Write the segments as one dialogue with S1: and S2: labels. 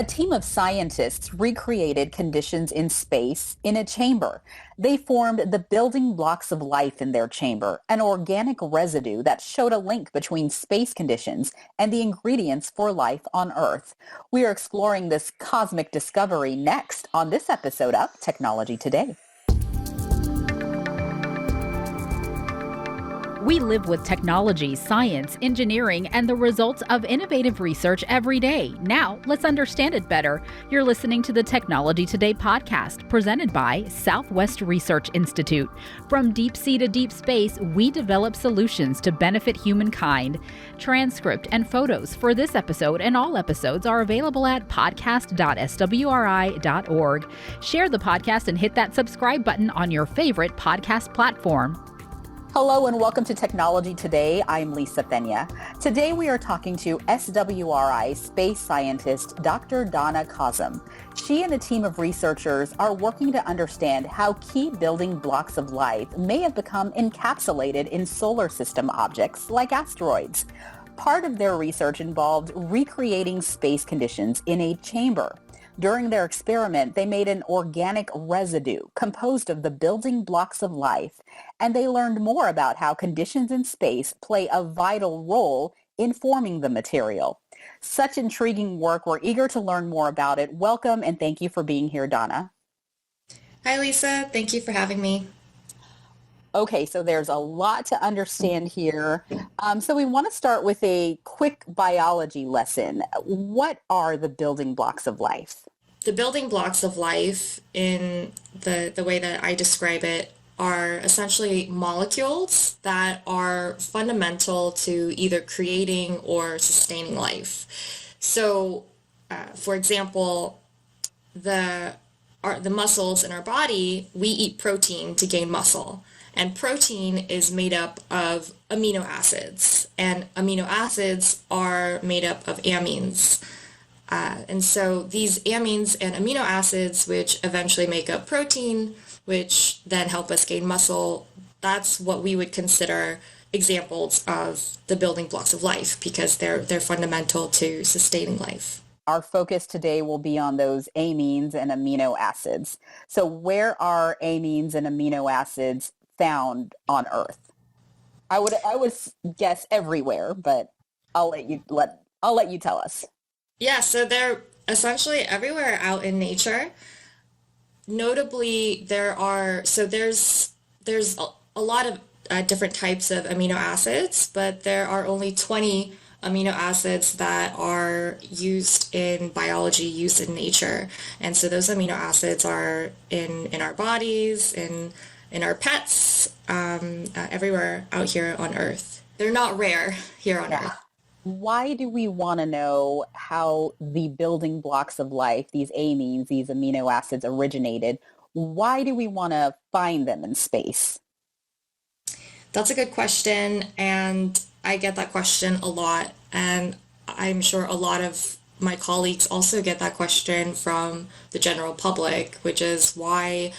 S1: A team of scientists recreated conditions in space in a chamber. They formed the building blocks of life in their chamber, an organic residue that showed a link between space conditions and the ingredients for life on Earth. We are exploring this cosmic discovery next on this episode of Technology Today.
S2: We live with technology, science, engineering, and the results of innovative research every day. Now, let's understand it better. You're listening to the Technology Today podcast, presented by Southwest Research Institute. From deep sea to deep space, we develop solutions to benefit humankind. Transcript and photos for this episode and all episodes are available at podcast.swri.org. Share the podcast and hit that subscribe button on your favorite podcast platform.
S1: Hello and welcome to Technology Today. I'm Lisa Pena. Today we are talking to SwRI space scientist Dr. Danna Qasim. She and a team of researchers are working to understand how key building blocks of life may have become encapsulated in solar system objects like asteroids. Part of their research involved recreating space conditions in a chamber. During their experiment, they made an organic residue composed of the building blocks of life, and they learned more about how conditions in space play a vital role in forming the material. Such intriguing work. We're eager to learn more about it. Welcome, and thank you for being here, Danna.
S3: Hi, Lisa. Thank you for having me.
S1: Okay, so there's a lot to understand here. So we want to start with a quick biology lesson. What are the building blocks of life?
S3: The building blocks of life, in the way that I describe it, are essentially molecules that are fundamental to either creating or sustaining life. So, for example, the muscles in our body, we eat protein to gain muscle. And protein is made up of amino acids, and amino acids are made up of amines. And so these amines and amino acids, which eventually make up protein, which then help us gain muscle, that's what we would consider examples of the building blocks of life, because they're fundamental to sustaining life.
S1: Our focus today will be on those amines and amino acids. So where are amines and amino acids found on Earth? I would guess everywhere, but I'll let you tell us.
S3: Yeah, so they're essentially everywhere out in nature. Notably, there's a lot of different types of amino acids, but there are only 20 amino acids that are used in biology, used in nature. And so those amino acids are in our bodies, in our pets, everywhere out here on Earth. They're not rare here on Earth.
S1: Why do we want to know how the building blocks of life, these amines, these amino acids originated? Why do we want to find them in space?
S3: That's a good question, and I get that question a lot, and I'm sure a lot of my colleagues also get that question from the general public, which is why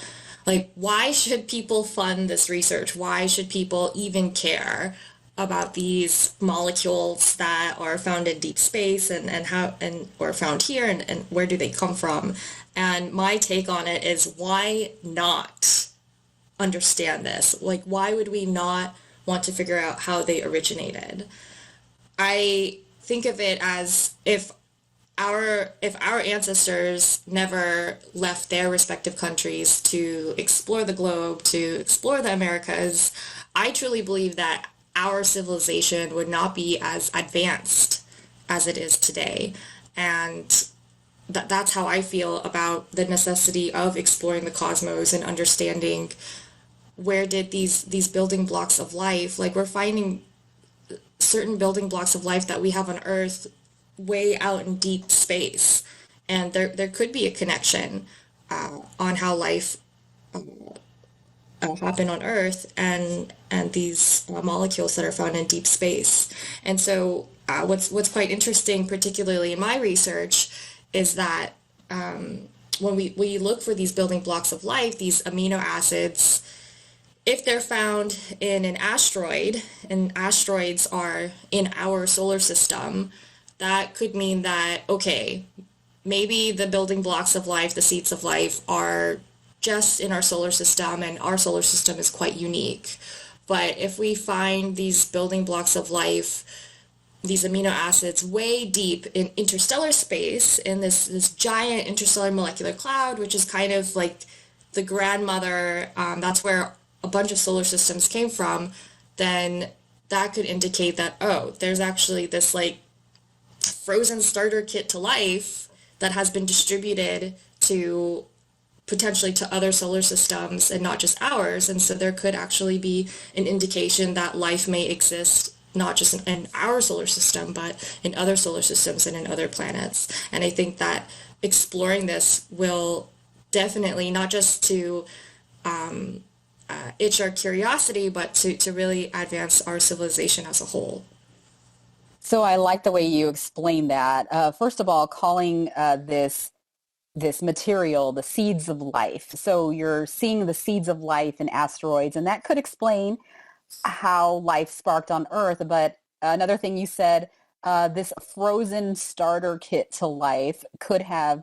S3: should people fund this research? Why should people even care about these molecules that are found in deep space and or found here, and where do they come from? And my take on it is, why not understand this? Like, why would we not want to figure out how they originated? I think of it as if our ancestors never left their respective countries to explore the globe, to explore the Americas, I truly believe that our civilization would not be as advanced as it is today. And that's how I feel about the necessity of exploring the cosmos and understanding where did these building blocks of life, like we're finding certain building blocks of life that we have on Earth way out in deep space. And there could be a connection on how life happen on Earth and these molecules that are found in deep space. And so what's quite interesting, particularly in my research, is that when we look for these building blocks of life, these amino acids, if they're found in an asteroid, and asteroids are in our solar system, that could mean that, okay, maybe the building blocks of life, the seeds of life, are just in our solar system, and our solar system is quite unique. But if we find these building blocks of life, these amino acids, way deep in interstellar space, in this giant interstellar molecular cloud, which is kind of like the grandmother, that's where a bunch of solar systems came from, then that could indicate that, oh, there's actually this like frozen starter kit to life that has been distributed to potentially to other solar systems and not just ours. And so there could actually be an indication that life may exist not just in our solar system, but in other solar systems and in other planets. And I think that exploring this will definitely, not just to itch our curiosity, but to really advance our civilization as a whole.
S1: So I like the way you explained that. First of all, calling this material the seeds of life. So you're seeing the seeds of life in asteroids, and that could explain how life sparked on Earth. But another thing you said, this frozen starter kit to life could have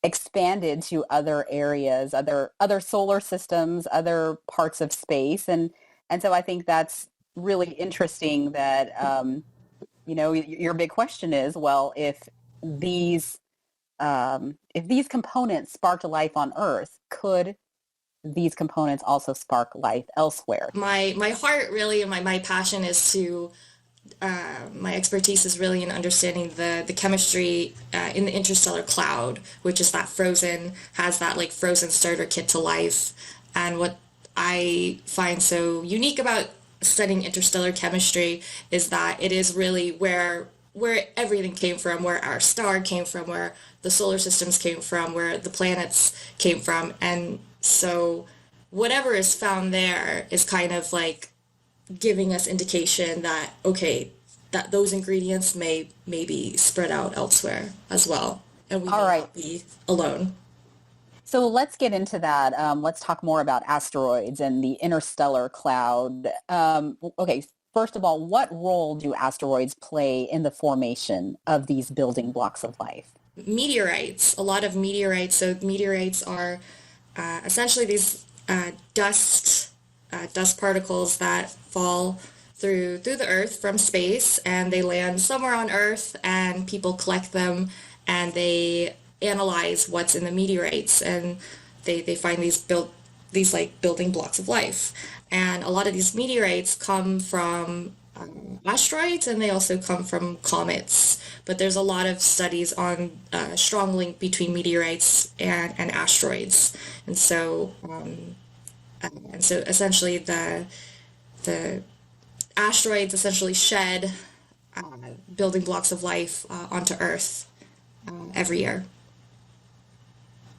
S1: expanded to other areas, other solar systems, other parts of space. And so I think that's really interesting that, your big question is, well, if these components sparked life on Earth, could these components also spark life elsewhere?
S3: My heart really, and my passion is to, my expertise is really in understanding the chemistry in the interstellar cloud, which is has that like frozen starter kit to life. And what I find so unique about studying interstellar chemistry is that it is really where everything came from, where our star came from, where the solar systems came from, where the planets came from. And so whatever is found there is kind of like giving us indication that, okay, that those ingredients may be spread out elsewhere as well. And we may not be alone.
S1: So let's get into that. Let's talk more about asteroids and the interstellar cloud. Okay, first of all, what role do asteroids play in the formation of these building blocks of life?
S3: Meteorites, a lot of meteorites. So meteorites are essentially these dust particles that fall through the Earth from space, and they land somewhere on Earth, and people collect them, and they analyze what's in the meteorites, and they find these like building blocks of life. And a lot of these meteorites come from asteroids, and they also come from comets. But there's a lot of studies on a strong link between meteorites and asteroids. And so essentially the asteroids essentially shed building blocks of life onto Earth every year.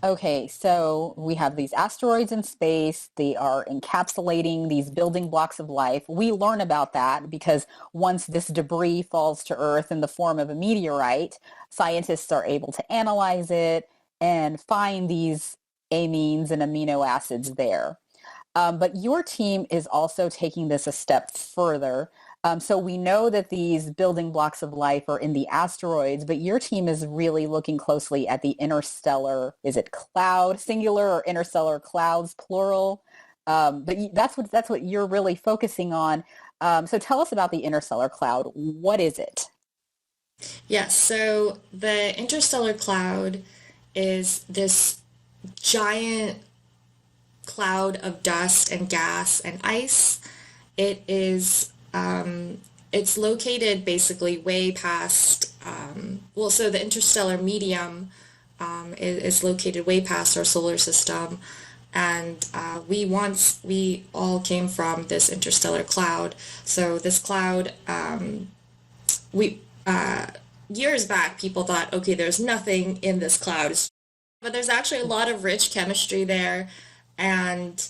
S1: Okay, so we have these asteroids in space. They are encapsulating these building blocks of life. We learn about that because once this debris falls to Earth in the form of a meteorite, scientists are able to analyze it and find these amines and amino acids there. But your team is also taking this a step further. So we know that these building blocks of life are in the asteroids, but your team is really looking closely at the interstellar, is it cloud, singular, or interstellar clouds, plural? But that's what you're really focusing on. So tell us about the interstellar cloud. What is it?
S3: Yes, so the interstellar cloud is this giant cloud of dust and gas and ice. It is it's located basically way past, so the interstellar medium is located way past our solar system, and we all came from this interstellar cloud. So this cloud, years back, people thought, okay, there's nothing in this cloud, but there's actually a lot of rich chemistry there, and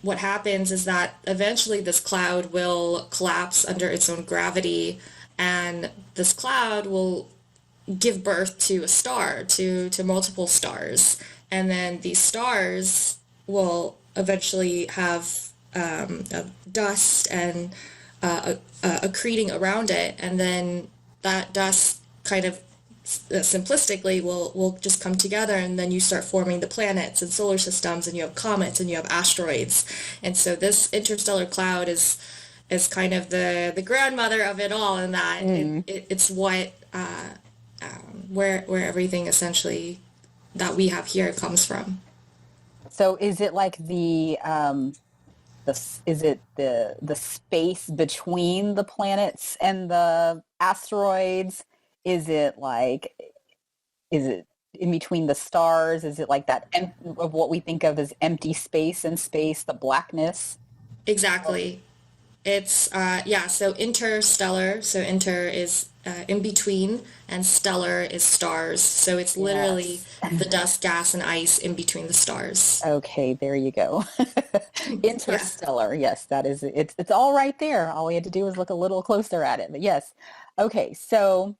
S3: what happens is that eventually this cloud will collapse under its own gravity, and this cloud will give birth to a star, to multiple stars. And then these stars will eventually have dust and accreting around it, and then that dust kind of simplistically will just come together, and then you start forming the planets and solar systems, and you have comets and you have asteroids. And so this interstellar cloud is kind of the grandmother of it all, in that it's what where everything essentially that we have here comes from.
S1: So is it like is it the space between the planets and the asteroids? Is it in between the stars? Is it like that of what we think of as empty space in space, the blackness?
S3: Exactly. It's so interstellar. So inter is in between, and stellar is stars. So it's literally the dust, gas, and ice in between the stars.
S1: Okay, there you go. Interstellar. Yes, that is it. It's all right there. All we had to do was look a little closer at it. But yes. Okay, so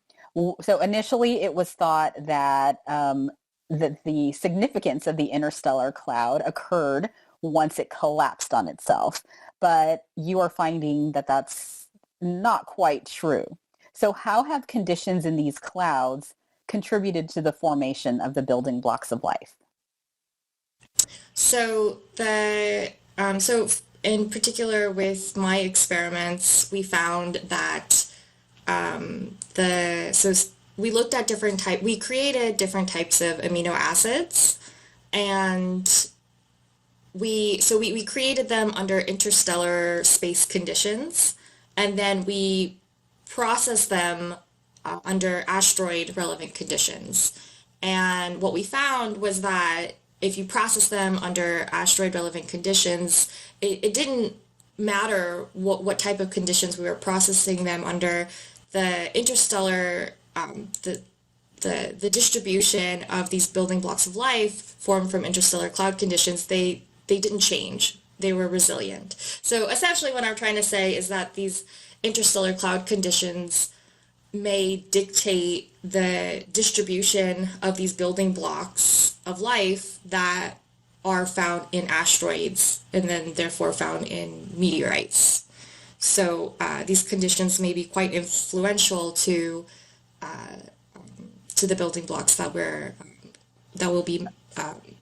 S1: initially it was thought that that the significance of the interstellar cloud occurred once it collapsed on itself. But you are finding that that's not quite true. So how have conditions in these clouds contributed to the formation of the building blocks of life?
S3: So so in particular with my experiments, we found that we created different types of amino acids, and we created them under interstellar space conditions, and then we processed them under asteroid relevant conditions. And what we found was that if you process them under asteroid relevant conditions, it didn't matter what type of conditions we were processing them under. The interstellar, the distribution of these building blocks of life formed from interstellar cloud conditions, they didn't change. They were resilient. So essentially what I'm trying to say is that these interstellar cloud conditions may dictate the distribution of these building blocks of life that are found in asteroids and then therefore found in meteorites. So these conditions may be quite influential to the building blocks that we'll be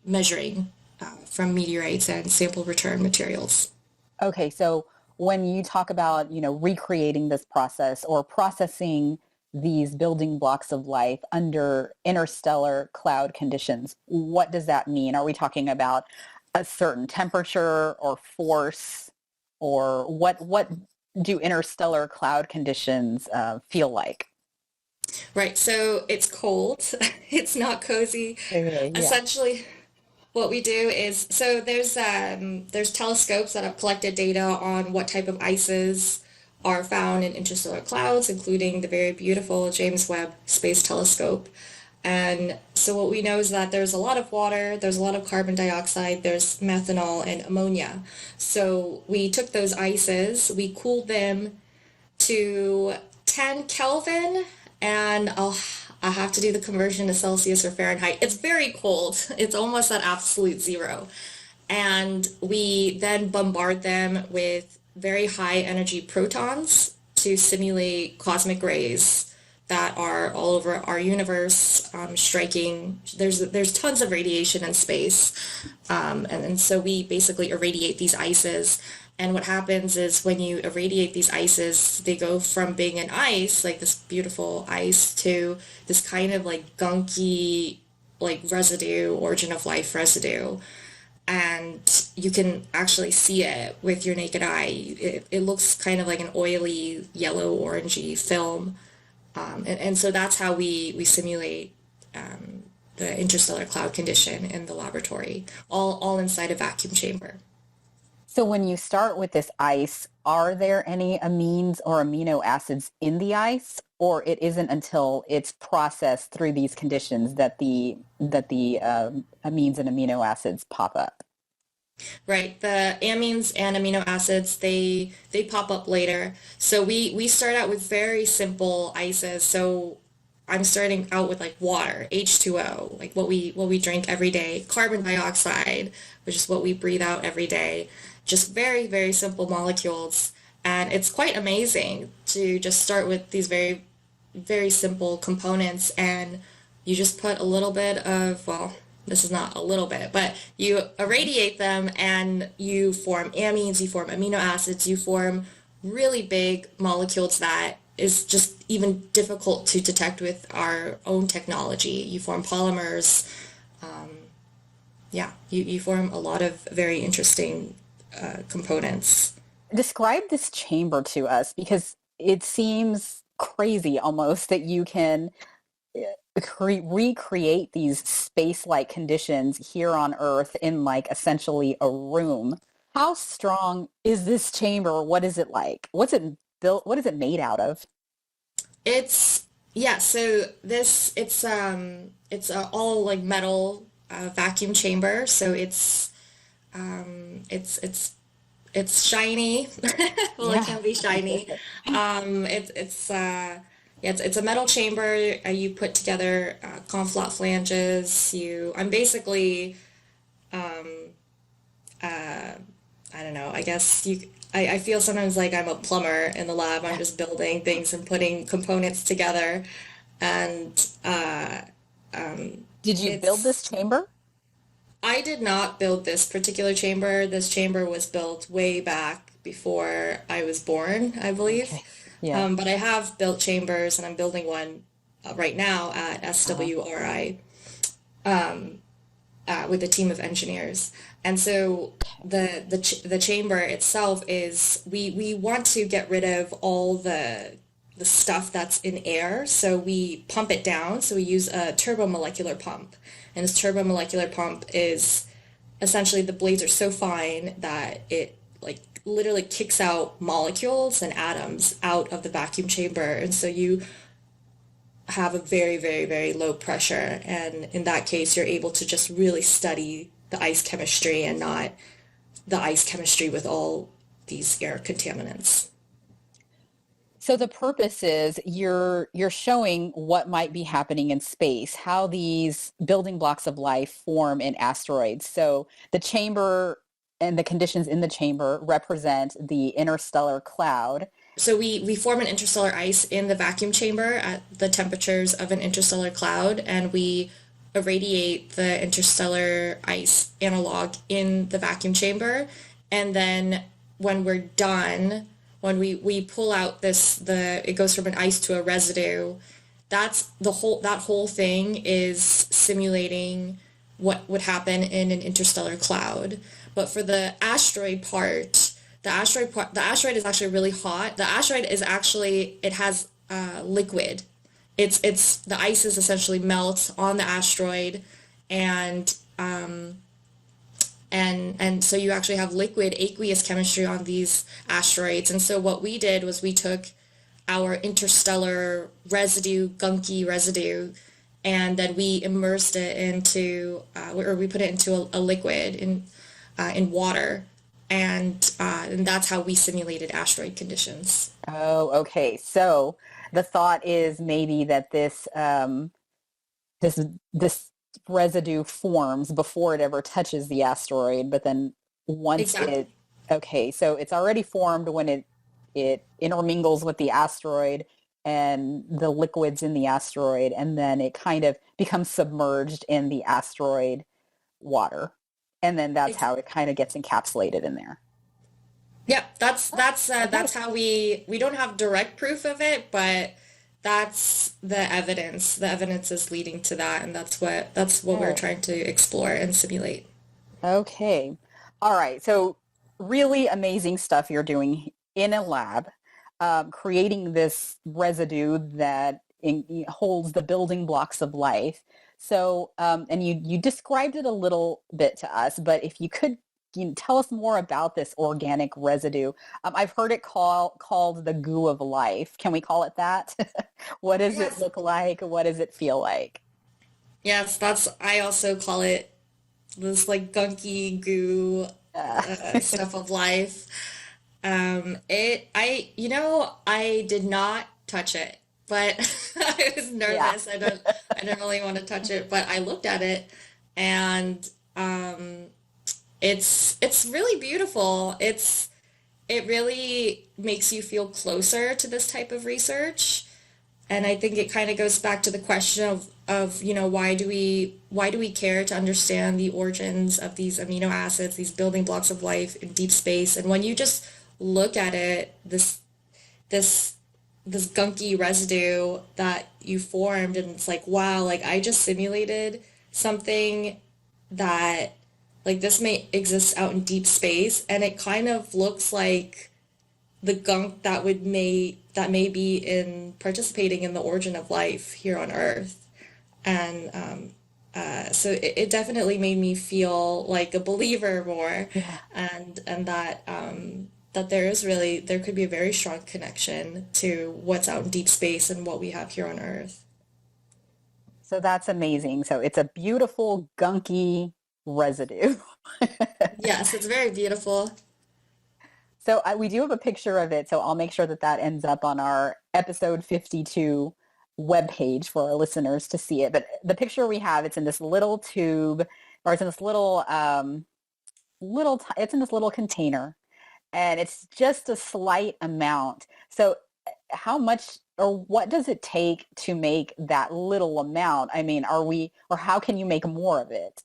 S3: measuring from meteorites and sample return materials.
S1: Okay, so when you talk about, recreating this process or processing these building blocks of life under interstellar cloud conditions, what does that mean? Are we talking about a certain temperature or force, or what do interstellar cloud conditions feel like?
S3: Right, so it's cold. It's not cozy.
S1: Okay, yeah.
S3: Essentially, what we do is, so there's telescopes that have collected data on what type of ices are found in interstellar clouds, including the very beautiful James Webb Space Telescope. And so what we know is that there's a lot of water, there's a lot of carbon dioxide, there's methanol and ammonia. So we took those ices, we cooled them to 10 Kelvin, and I have to do the conversion to Celsius or Fahrenheit. It's very cold. It's almost at absolute zero. And we then bombard them with very high energy protons to simulate cosmic rays that are all over our universe, striking. There's tons of radiation in space. And so we basically irradiate these ices. And what happens is when you irradiate these ices, they go from being an ice, like this beautiful ice, to this kind of like gunky, like residue, origin of life residue. And you can actually see it with your naked eye. It looks kind of like an oily, yellow, orangey film. And so that's how we simulate the interstellar cloud condition in the laboratory, all inside a vacuum chamber.
S1: So when you start with this ice, are there any amines or amino acids in the ice, or it isn't until it's processed through these conditions that the amines and amino acids pop up?
S3: Right. The amines and amino acids, they pop up later. So we start out with very simple ices. So I'm starting out with like water, H2O, like what we drink every day, carbon dioxide, which is what we breathe out every day. Just very, very simple molecules. And it's quite amazing to just start with these very, very simple components, and you just put a little bit of, well, this is not a little bit, but you irradiate them and you form amines, you form amino acids, you form really big molecules that is just even difficult to detect with our own technology. You form polymers. Yeah, you form a lot of very interesting components.
S1: Describe this chamber to us because it seems crazy almost that you can recreate these space-like conditions here on Earth in like essentially a room. How strong is this chamber? What is it like? What's it built? What is it made out of?
S3: It's yeah, so this it's a all like metal vacuum chamber, so it's shiny. Well, it
S1: Yeah.
S3: can be shiny. Yeah, it's a metal chamber. You put together conflat flanges. I'm basically I don't know. I guess I feel sometimes like I'm a plumber in the lab. I'm just building things and putting components together, and
S1: Did you build this
S3: it's
S1: chamber?
S3: I did not build this particular chamber. This chamber was built way back before I was born, I believe.
S1: Okay. Yeah.
S3: But I have built chambers, and I'm building one right now at
S1: Uh-huh.
S3: SwRI with a team of engineers. And so the chamber itself is we want to get rid of all the stuff that's in air. So we pump it down. So we use a turbomolecular pump. And this turbomolecular pump is essentially the blades are so fine that it like literally kicks out molecules and atoms out of the vacuum chamber. And so you have a very, very, very low pressure. And in that case, you're able to just really study the ice chemistry and not the ice chemistry with all these air contaminants.
S1: So the purpose is you're showing what might be happening in space, how these building blocks of life form in asteroids. So the chamber and the conditions in the chamber represent the interstellar cloud.
S3: So we form an interstellar ice in the vacuum chamber at the temperatures of an interstellar cloud, and we irradiate the interstellar ice analog in the vacuum chamber. And then when we're done, when we pull out it goes from an ice to a residue. That whole thing is simulating what would happen in an interstellar cloud. But for the asteroid is actually really hot. The asteroid is actually, it has liquid. It's the ice is essentially melts on the asteroid, and and so you actually have liquid aqueous chemistry on these asteroids. And so what we did was we took our interstellar residue, gunky residue, and then we immersed it or we put it into a liquid in water, and that's how we simulated asteroid conditions.
S1: Oh, okay. So the thought is maybe that this residue forms before it ever touches the asteroid, but then once
S3: Exactly.
S1: okay, so it's already formed when it intermingles with the asteroid and the liquids in the asteroid, and then it kind of becomes submerged in the asteroid water. And then that's how it kind of gets encapsulated in there.
S3: Yep,
S1: Okay.
S3: that's how we don't have direct proof of it, but that's the evidence. The evidence is leading to that, and that's what we're
S1: Oh,
S3: trying to explore and simulate.
S1: okay. All right. So really amazing stuff you're doing in a lab, creating this residue that holds the building blocks of life. So, and you described it a little bit to us, but if you could tell us more about this organic residue. I've heard it called the goo of life. Can we call it that? What does it
S3: Yes,
S1: look like? What does it feel like?
S3: yes, I also call it this like gunky goo
S1: Uh,
S3: stuff of life. I did not touch it, but I was
S1: yeah.
S3: nervous. I didn't really want to touch it, but I looked at it, and it's really beautiful. It really makes you feel closer to this type of research. And I think it kind of goes back to the question of why do we care to understand the origins of these amino acids, these building blocks of life in deep space? And when you just look at it, this this gunky residue that you formed, and it's like, wow, like I just simulated something that like this may exist out in deep space, and it kind of looks like the gunk that may be in participating in the origin of life here on Earth. And so it definitely made me feel like a believer more,
S1: Yeah.
S3: and that there could be a very strong connection to what's out in deep space and what we have here on Earth.
S1: So that's amazing. So it's a beautiful, gunky residue.
S3: Yes, it's very beautiful.
S1: So we do have a picture of it, so I'll make sure that that ends up on our episode 52 webpage for our listeners to see it. But the picture we have, it's in this little tube, or it's in this it's in this little container, and it's just a slight amount. So how much or what does it take to make that little amount? I mean, or how can you make more of it?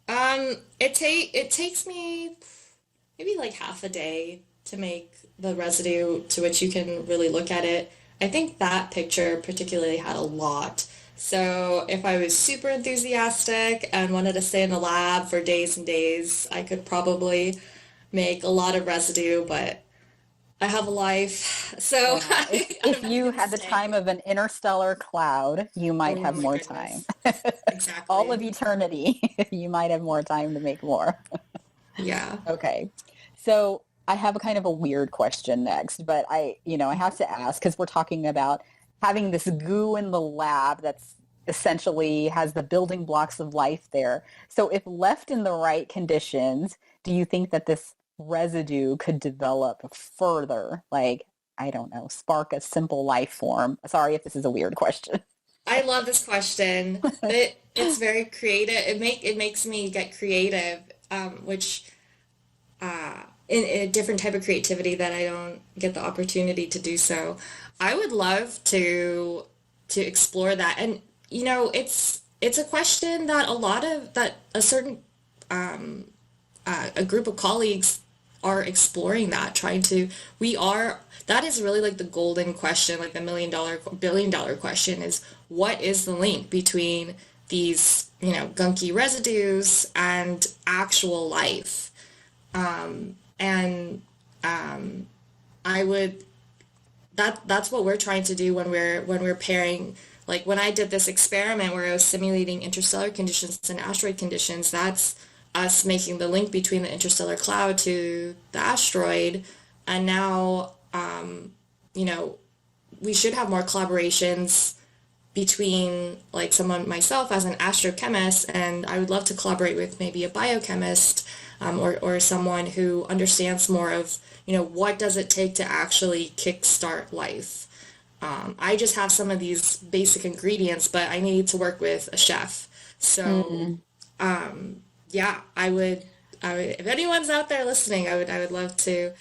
S3: It takes me maybe like half a day to make the residue to which you can really look at it. I think that picture particularly had a lot. So if I was super enthusiastic and wanted to stay in the lab for days and days, I could probably make a lot of residue, but I have a life, so
S1: Yeah. If
S3: I'm not
S1: you
S3: gonna
S1: had the
S3: stay.
S1: time of an interstellar cloud, you might
S3: Oh
S1: have
S3: my
S1: more time.
S3: goodness.
S1: All of
S3: Exactly.
S1: eternity, you might have more time to make more.
S3: Yeah.
S1: Okay. So I have a kind of a weird question next, but I have to ask because we're talking about having this goo in the lab that's essentially has the building blocks of life there. So if left in the right conditions, do you think that this residue could develop further? Like, I don't know, spark a simple life form. Sorry if this is a weird question.
S3: I love this question. It's very creative. It makes me get creative, which in a different type of creativity that I don't get the opportunity to do so. I would love to explore that. And it's a question that a certain a group of colleagues are exploring that, trying to we are that is really like the golden question, like the $1 million, $1 billion question is what is the link between these, gunky residues and actual life? And I would that's what we're trying to do when we're pairing, like when I did this experiment where I was simulating interstellar conditions and asteroid conditions. That's us making the link between the interstellar cloud to the asteroid. And now we should have more collaborations between like someone, myself as an astrochemist, and I would love to collaborate with maybe a biochemist, or someone who understands more of, what does it take to actually kickstart life. I just have some of these basic ingredients, but I need to work with a chef. So yeah, if anyone's out there listening, I would love to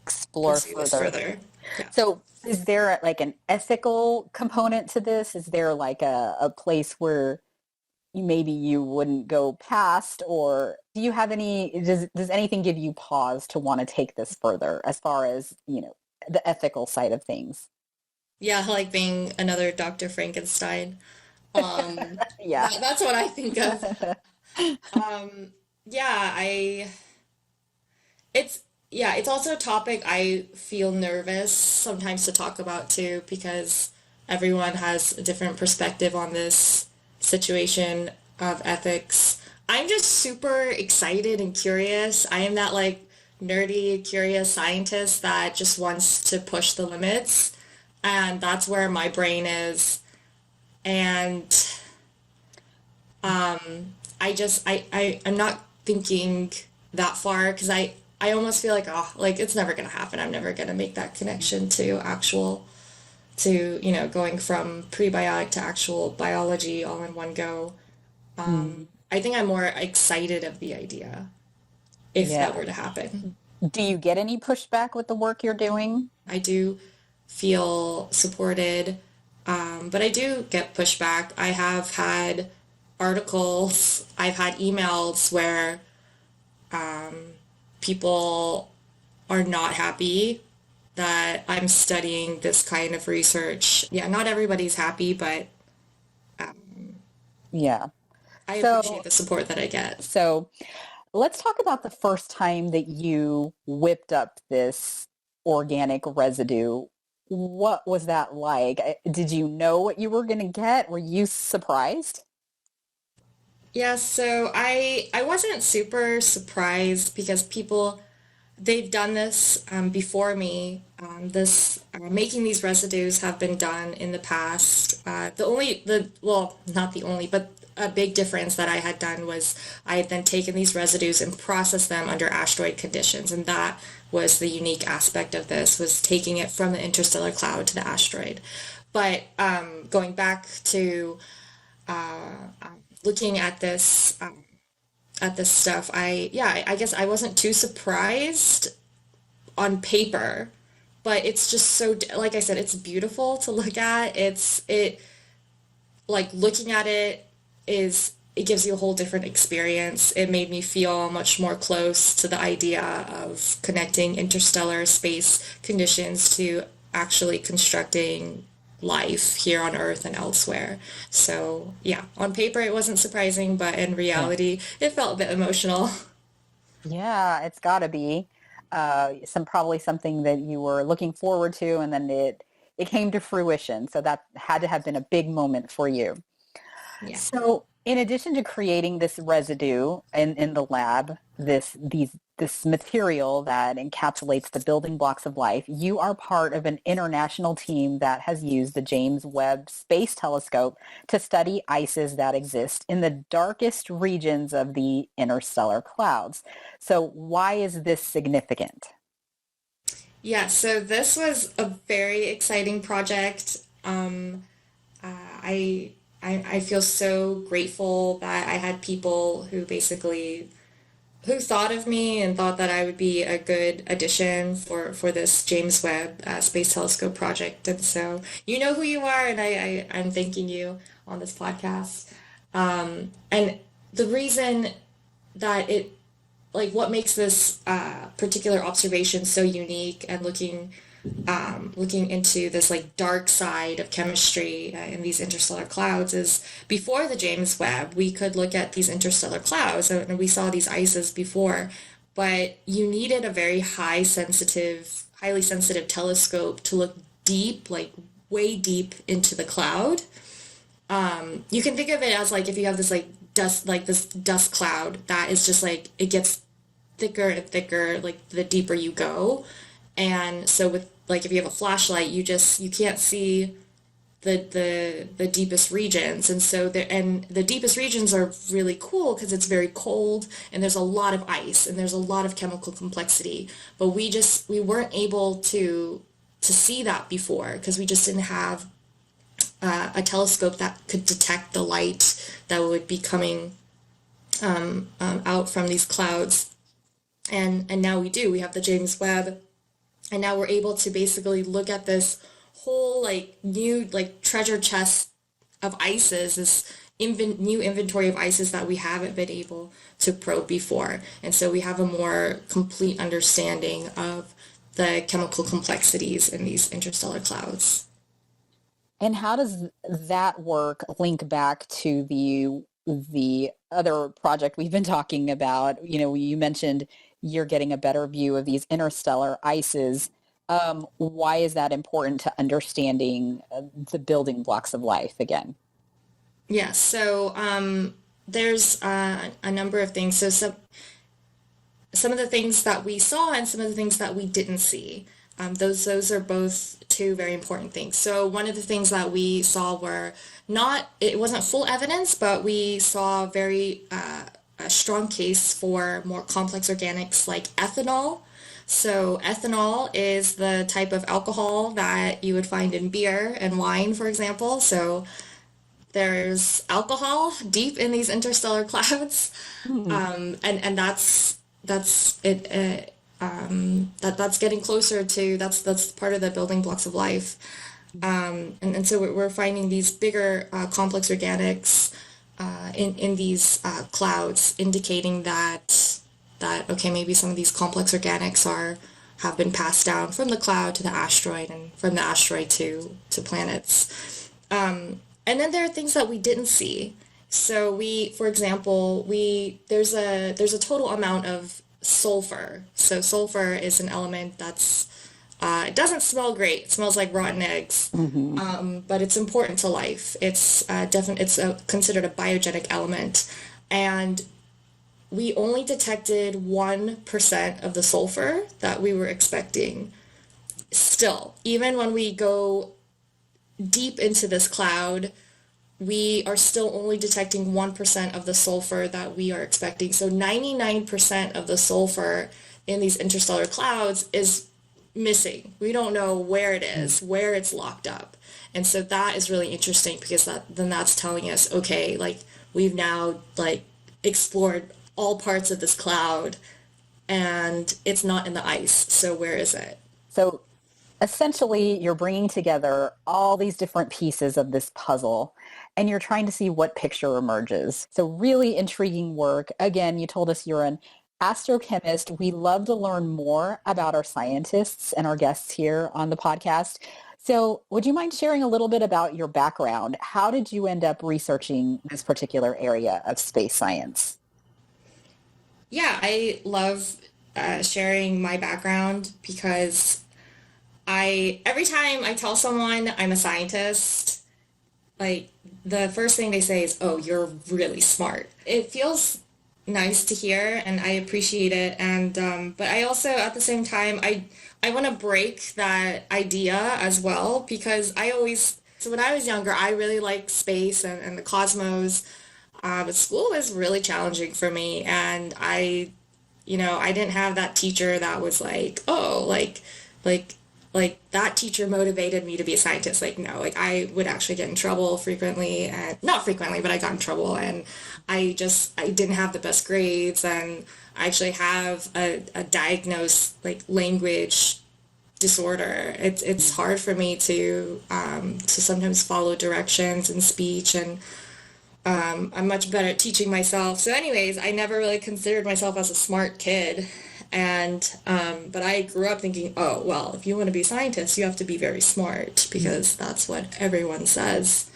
S1: Explore
S3: pursue this
S1: further.
S3: further. Yeah.
S1: So is there like an ethical component to this? Is there like a place where maybe you wouldn't go past, or do you have does anything give you pause to want to take this further as far as, the ethical side of things?
S3: Yeah, like being another Dr. Frankenstein.
S1: Yeah.
S3: That's what I think of. Yeah, it's it's also a topic I feel nervous sometimes to talk about too, because everyone has a different perspective on this situation of ethics. I'm just super excited and curious. I am that like nerdy, curious scientist that just wants to push the limits, and that's where my brain is. And I'm not thinking that far because I almost feel like, oh, like it's never gonna happen. I'm never gonna make that connection to going from prebiotic to actual biology all in one go. I think I'm more excited of the idea if that
S1: Yeah.
S3: were to happen.
S1: Do you get any pushback with the work you're doing?
S3: I do feel supported. But I do get pushback. I have had articles, I've had emails where people are not happy that I'm studying this kind of research. Yeah, not everybody's happy, but
S1: Yeah.
S3: I
S1: So,
S3: appreciate the support that I get.
S1: so let's talk about the first time that you whipped up this organic residue. What was that like? Did you know what you were going to get? Were you surprised?
S3: Yeah, so I wasn't super surprised because people they've done this before me. This making these residues have been done in the past. Not the only, but a big difference that I had done was I had then taken these residues and processed them under asteroid conditions, and that was the unique aspect of this, was taking it from the interstellar cloud to the asteroid. But going back to looking at this stuff, I guess I wasn't too surprised on paper, but it's just so, like I said, it's beautiful to look at. Like looking at it gives you a whole different experience. It made me feel much more close to the idea of connecting interstellar space conditions to actually constructing life here on Earth and elsewhere. So yeah, on paper it wasn't surprising, but in
S1: Yeah.
S3: reality it felt a bit emotional.
S1: Yeah, it's got to be probably something that you were looking forward to, and then it came to fruition. So that had to have been a big moment for you.
S3: Yeah.
S1: So in addition to creating this residue in the lab, this material that encapsulates the building blocks of life, you are part of an international team that has used the James Webb Space Telescope to study ices that exist in the darkest regions of the interstellar clouds. So why is this significant?
S3: Yeah, so this was a very exciting project. I feel so grateful that I had people who thought of me and thought that I would be a good addition for this James Webb Space Telescope project. And so you know who you are, and I'm thanking you on this podcast. And the reason that what makes this particular observation so unique, and looking into this like dark side of chemistry in these interstellar clouds, is before the James Webb, we could look at these interstellar clouds and we saw these ices before, but you needed a very highly sensitive telescope to look deep, like way deep into the cloud. You can think of it as like if you have this this dust cloud that is just like it gets thicker and thicker like the deeper you go. And so with like if you have a flashlight, you can't see the deepest regions. And so the deepest regions are really cool because it's very cold and there's a lot of ice and there's a lot of chemical complexity. But we weren't able to see that before because we just didn't have a telescope that could detect the light that would be coming out from these clouds. And now we do. We have the James Webb, and now we're able to basically look at this whole like new like treasure chest of ices, this new inventory of ices that we haven't been able to probe before. And so we have a more complete understanding of the chemical complexities in these interstellar clouds.
S1: And how does that work link back to the other project we've been talking about? You know, you mentioned you're getting a better view of these interstellar ices. Why is that important to understanding the building blocks of life again?
S3: Yeah, so there's a number of things. So some of the things that we saw and some of the things that we didn't see. Those are both two very important things. So one of the things that we saw it wasn't full evidence, but we saw a strong case for more complex organics like ethanol. So ethanol is the type of alcohol that you would find in beer and wine, for example. So there's alcohol deep in these interstellar clouds,
S1: Hmm.
S3: and that's it. that's getting closer to, that's part of the building blocks of life. And so we're finding these bigger complex organics in these clouds, indicating that okay, maybe some of these complex organics have been passed down from the cloud to the asteroid, and from the asteroid to planets. And then there are things that we didn't see. So for example, there's a total amount of sulfur. So sulfur is an element that's it doesn't smell great. It smells like rotten eggs, but it's important to life. It's considered a biogenic element, and we only detected 1% of the sulfur that we were expecting. Still, even when we go deep into this cloud, we are still only detecting 1% of the sulfur that we are expecting. So 99% of the sulfur in these interstellar clouds is missing. We don't know where it is, where it's locked up. And so that is really interesting, because that's telling us, okay, like we've now like explored all parts of this cloud and it's not in the ice. So where is it?
S1: So essentially, you're bringing together all these different pieces of this puzzle, and you're trying to see what picture emerges. So really intriguing work. Again, you told us you're an astrochemist. We love to learn more about our scientists and our guests here on the podcast. So would you mind sharing a little bit about your background? How did you end up researching this particular area of space science?
S3: Yeah, I love sharing my background, because every time I tell someone I'm a scientist, like the first thing they say is, "Oh, you're really smart." It feels nice to hear, and I appreciate it. And but I also, at the same time, I want to break that idea as well, because so when I was younger, I really liked space and the cosmos. But school was really challenging for me, and I didn't have that teacher that was like, oh, like that teacher motivated me to be a scientist. Like, no, like I would actually get in trouble frequently, and not frequently, but I got in trouble, and I didn't have the best grades, and I actually have a diagnosed like language disorder. It's hard for me to sometimes follow directions in speech, and I'm much better at teaching myself. So anyways, I never really considered myself as a smart kid. And, but I grew up thinking, oh, well, if you want to be a scientist, you have to be very smart, because that's what everyone says.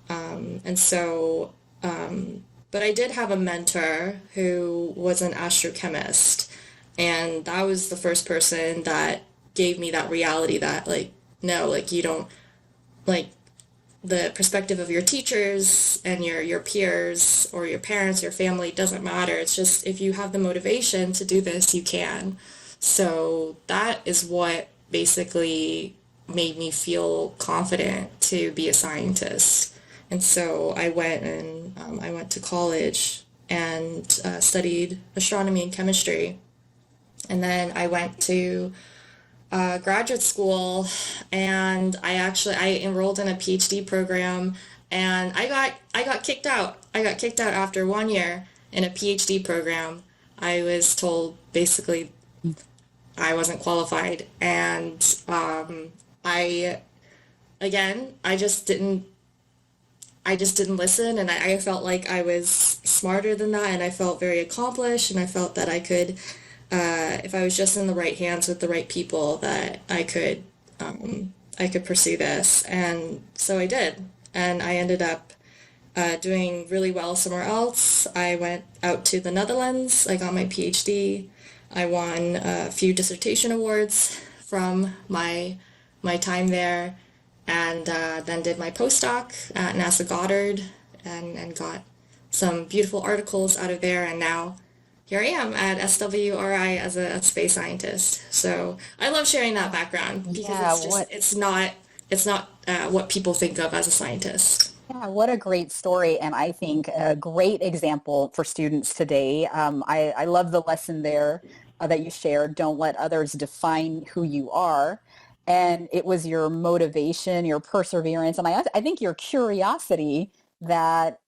S3: And so, but I did have a mentor who was an astrochemist. And that was the first person that gave me that reality that, like, no, like, you don't, like, the perspective of your teachers and your peers or your parents, your family, doesn't matter. It's just, if you have the motivation to do this, you can. So that is what basically made me feel confident to be a scientist. And so I went to college and studied astronomy and chemistry. And then I went to graduate school, and I enrolled in a PhD program, and I got kicked out. I got kicked out after 1 year in a PhD program. I was told basically I wasn't qualified, and I just didn't listen, and I felt like I was smarter than that, and I felt very accomplished, and I felt that I could, if I was just in the right hands with the right people, that I could pursue this. And so I did. And I ended up doing really well somewhere else. I went out to the Netherlands. I got my PhD. I won a few dissertation awards from my time there, and then did my postdoc at NASA Goddard, and got some beautiful articles out of there, and now here I am at SwRI as a space scientist. So I love sharing that background, because it's not what people think of as a scientist.
S1: Yeah, what a great story, and I think a great example for students today. I love the lesson there that you shared. Don't let others define who you are. And it was your motivation, your perseverance, and I think your curiosity that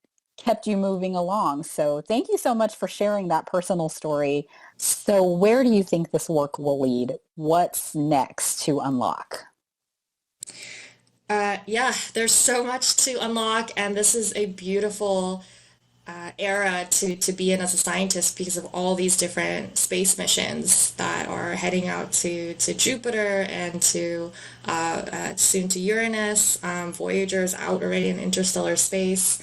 S1: kept you moving along. So thank you so much for sharing that personal story. So where do you think this work will lead? What's next to unlock?
S3: Yeah, there's so much to unlock, and this is a beautiful era to be in as a scientist because of all these different space missions that are heading out to Jupiter and to soon to Uranus. Voyager's out already in interstellar space.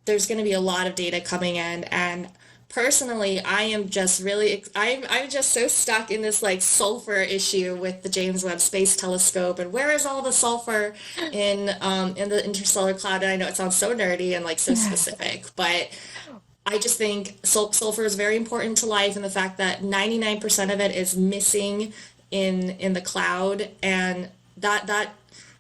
S3: There's going to be a lot of data coming in, and personally, I am just really, I'm just so stuck in this like sulfur issue with the James Webb Space Telescope, and where is all the sulfur in the interstellar cloud? And I know it sounds so nerdy and like so specific, but I just think sulfur is very important to life, and the fact that 99% of it is missing in the cloud, and that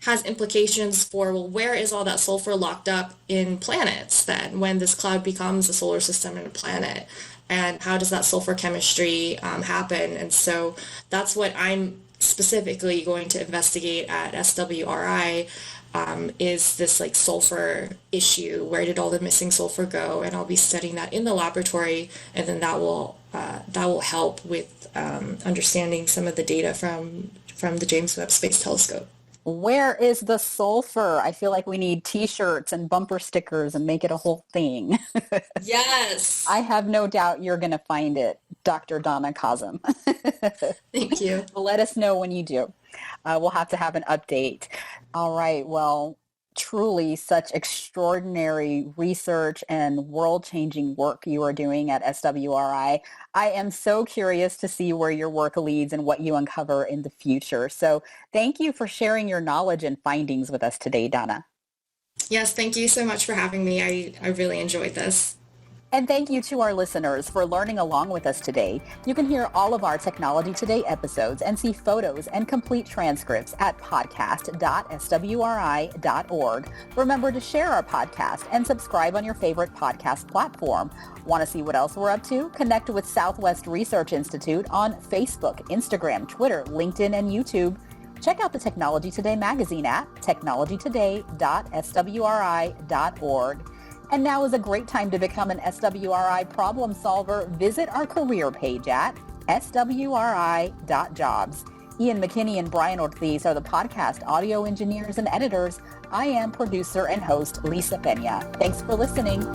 S3: has implications for, well, where is all that sulfur locked up in planets then when this cloud becomes a solar system and a planet? And how does that sulfur chemistry happen? And so that's what I'm specifically going to investigate at SwRI, is this like sulfur issue. Where did all the missing sulfur go? And I'll be studying that in the laboratory, and then that will help with understanding some of the data from the James Webb Space Telescope.
S1: Where is the sulfur? I feel like we need t-shirts and bumper stickers and make it a whole thing.
S3: Yes.
S1: I have no doubt you're going to find it, Dr. Danna Qasim.
S3: Thank you.
S1: Let us know when you do. We'll have to have an update. All right. Well, truly such extraordinary research and world-changing work you are doing at SwRI. I am so curious to see where your work leads and what you uncover in the future. So thank you for sharing your knowledge and findings with us today, Danna.
S3: Yes, thank you so much for having me. I really enjoyed this.
S1: And thank you to our listeners for learning along with us today. You can hear all of our Technology Today episodes and see photos and complete transcripts at podcast.swri.org. Remember to share our podcast and subscribe on your favorite podcast platform. Want to see what else we're up to? Connect with Southwest Research Institute on Facebook, Instagram, Twitter, LinkedIn, and YouTube. Check out the Technology Today magazine at technologytoday.swri.org. And now is a great time to become an SwRI problem solver. Visit our career page at swri.jobs. Ian McKinney and Brian Ortiz are the podcast audio engineers and editors. I am producer and host Lisa Pena. Thanks for listening.